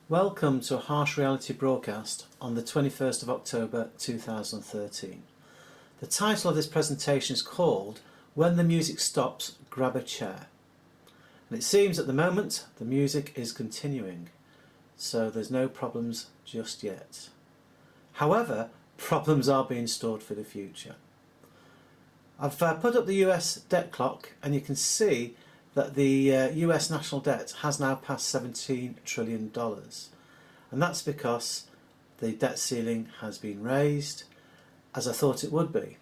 Welcome to a Harsh Reality broadcast on the 21st of October 2013. The title of this presentation is called When the Music Stops, Grab a Chair. And it seems at the moment the music is continuing, so there's no problems just yet. However, problems are being stored for the future. I've put up the US debt clock and you can see that the US national debt has now passed $17 trillion. And that's because the debt ceiling has been raised, as I thought it would be.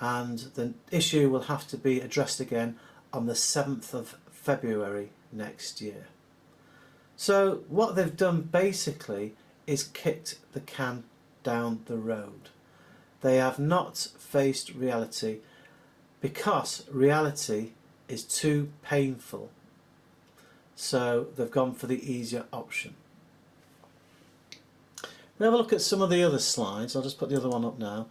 And the issue will have to be addressed again on the 7th of February next year. So what they've done basically is kicked the can down the road. They have not faced reality because reality is too painful. So they've gone for the easier option. We'll have a look at some of the other slides. I'll just put the other one up now.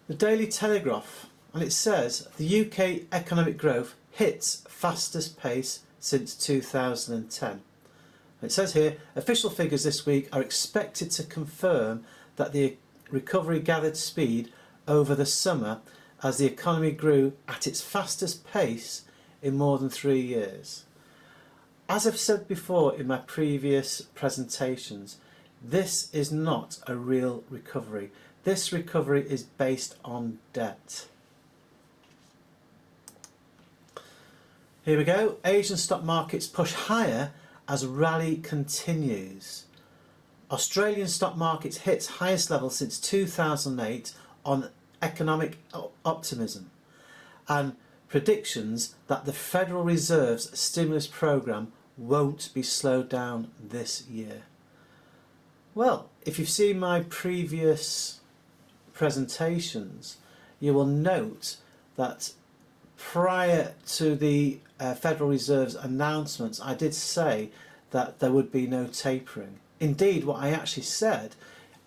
The Daily Telegraph, and it says the UK economic growth hits fastest pace since 2010. And it says here, official figures this week are expected to confirm that the recovery gathered speed over the summer as the economy grew at its fastest pace in more than 3 years. As I've said before in my previous presentations, this is not a real recovery. This recovery is based on debt. Here we go. Asian stock markets push higher as rally continues. Australian stock markets hits highest level since 2008 on economic optimism and predictions that the Federal Reserve's stimulus programme won't be slowed down this year. Well, if you've seen my previous presentations, you will note that prior to the Federal Reserve's announcements, I did say that there would be no tapering. Indeed, what I actually said,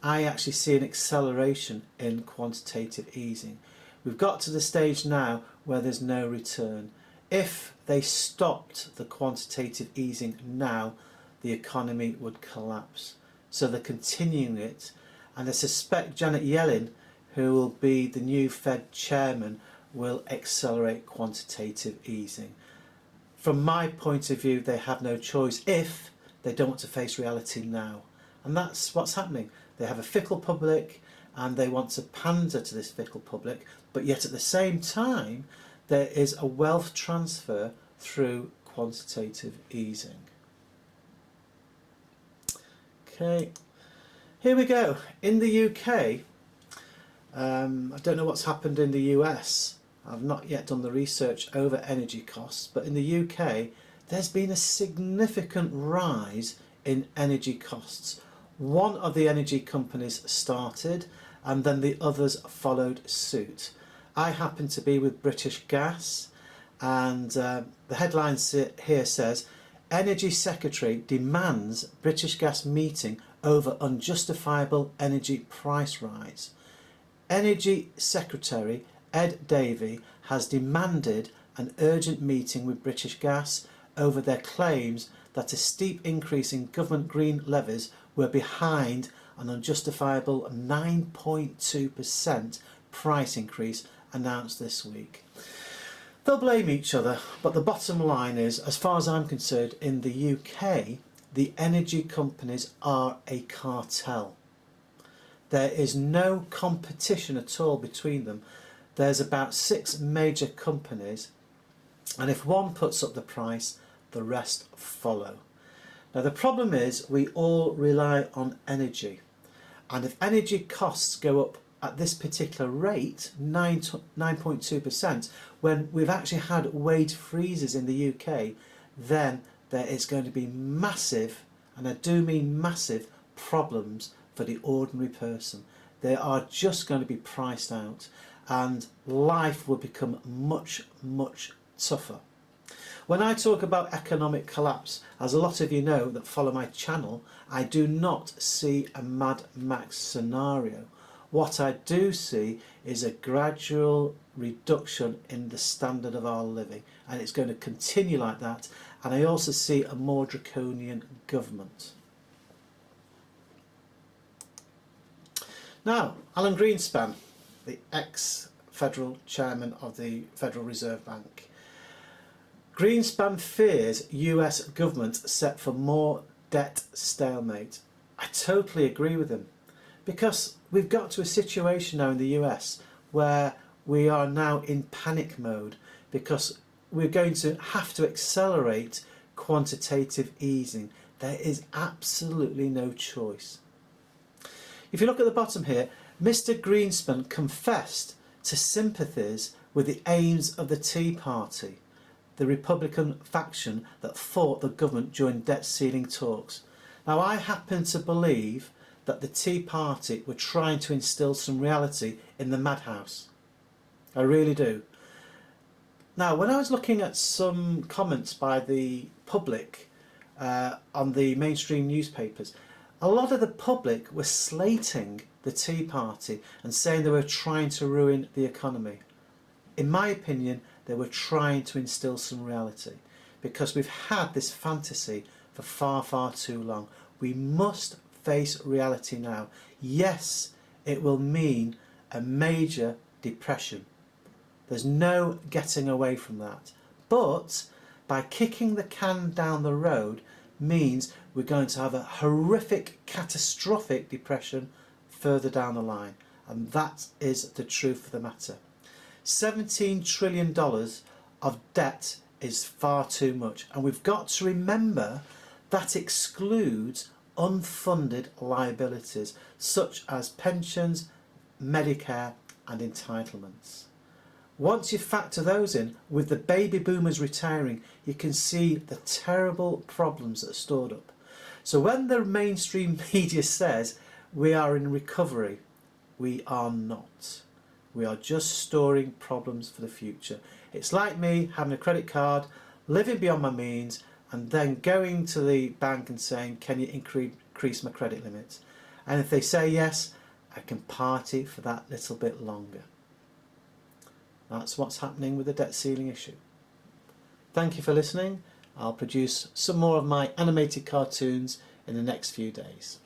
I actually see an acceleration in quantitative easing. We've got to the stage now where there's no return. If they stopped the quantitative easing now, the economy would collapse. So they're continuing it, and I suspect Janet Yellen, who will be the new Fed chairman, will accelerate quantitative easing. From my point of view, they have no choice if they don't want to face reality now. And that's what's happening. They have a fickle public and they want to pander to this fickle public, but yet at the same time there is a wealth transfer through quantitative easing. Okay, here we go. In the UK, I don't know what's happened in the US. I've not yet done the research over energy costs, but in the UK there's been a significant rise in energy costs. One of the energy companies started and then the others followed suit. I happen to be with British Gas, and the headline here says Energy Secretary demands British Gas meeting over unjustifiable energy price rise. Energy Secretary Ed Davey has demanded an urgent meeting with British Gas over their claims that a steep increase in government green levies were behind an unjustifiable 9.2% price increase announced this week. They'll blame each other, but the bottom line is, as far as I'm concerned, in the UK, the energy companies are a cartel. There is no competition at all between them. There's about 6 major companies, and if one puts up the price, the rest follow. Now the problem is we all rely on energy, and if energy costs go up at this particular rate, 9.2%, when we've actually had wage freezes in the UK, then there is going to be massive, and I do mean massive, problems for the ordinary person. They are just going to be priced out, and life will become much, much tougher. When I talk about economic collapse, as a lot of you know that follow my channel, I do not see a Mad Max scenario. What I do see is a gradual reduction in the standard of our living, and it's going to continue like that, and I also see a more draconian government. Now, Alan Greenspan, the ex-federal chairman of the Federal Reserve Bank. Greenspan fears US government set for more debt stalemate. I totally agree with him, because we've got to a situation now in the US where we are now in panic mode because we're going to have to accelerate quantitative easing. There is absolutely no choice. If you look at the bottom here, Mr. Greenspan confessed to sympathies with the aims of the Tea Party, the Republican faction that fought the government during debt ceiling talks. Now, I happen to believe that the Tea Party were trying to instill some reality in the madhouse. I really do. Now, when I was looking at some comments by the public on the mainstream newspapers, a lot of the public were slating the Tea Party and saying they were trying to ruin the economy. In my opinion, they were trying to instill some reality, because we've had this fantasy for far, far too long. We must face reality now. Yes, it will mean a major depression. There's no getting away from that. But by kicking the can down the road means we're going to have a horrific, catastrophic depression further down the line. And that is the truth of the matter. $17 trillion of debt is far too much. And we've got to remember that excludes unfunded liabilities such as pensions, Medicare and entitlements. Once you factor those in, with the baby boomers retiring, you can see the terrible problems that are stored up. So when the mainstream media says we are in recovery, we are not. We are just storing problems for the future. It's like me having a credit card, living beyond my means, and then going to the bank and saying, can you increase my credit limit? And if they say yes, I can party for that little bit longer. That's what's happening with the debt ceiling issue. Thank you for listening. I'll produce some more of my animated cartoons in the next few days.